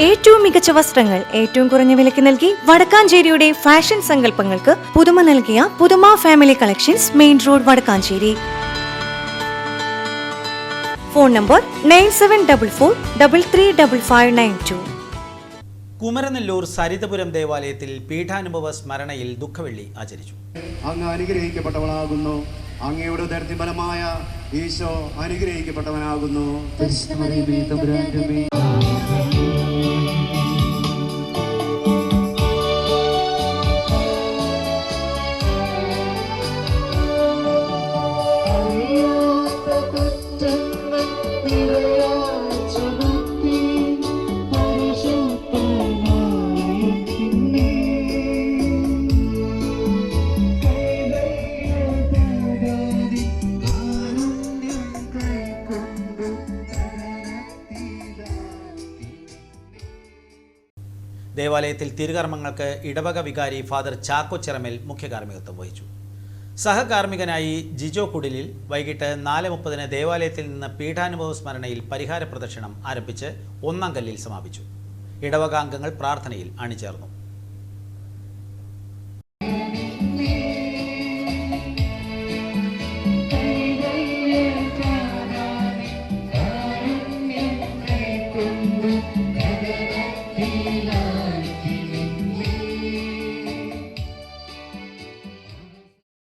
ഏറ്റവും മികച്ച വസ്ത്രങ്ങൾ ഏറ്റവും കുറഞ്ഞ വിലയ്ക്ക് നൽകി വടക്കാഞ്ചേരിയുടെ ഫാഷൻ സങ്കല്പങ്ങൾക്ക് പുതുമ നൽകിയ പുതുമ family collections, main road, Vadakkanchery. Phone number 9744335592. Kumaranellur Sarithapuram ദേവാലയത്തിൽ പീഠാനുഭവ സ്മരണയിൽ ദുഃഖവെള്ളി ആചരിച്ചു. അങ്ങ് അനുഗ്രഹിക്കപ്പെട്ടവളാകുന്നു, അങ്ങയുടെ ഉദരത്തിൻ ഫലമായ ഈശോ അനുഗ്രഹിക്കപ്പെട്ടവനാകുന്നു. ദേവാലയത്തിൽ തിരുകർമ്മങ്ങൾക്ക് ഇടവക വികാരി ഫാദർ ചാക്കോ ചിറമേൽ മുഖ്യ കാർമ്മികത്വം വഹിച്ചു. സഹകാർമ്മികനായി ജിജോ കുടിലിൽ വൈകിട്ട് 4:30 ദേവാലയത്തിൽ നിന്ന് പീഠാനുഭവ സ്മരണയിൽ പരിഹാര പ്രദക്ഷിണം ആരംഭിച്ച് ഒന്നാം കല്ലിൽ സമാപിച്ചു. ഇടവക അംഗങ്ങൾ പ്രാർത്ഥനയിൽ അണിചേർന്നു.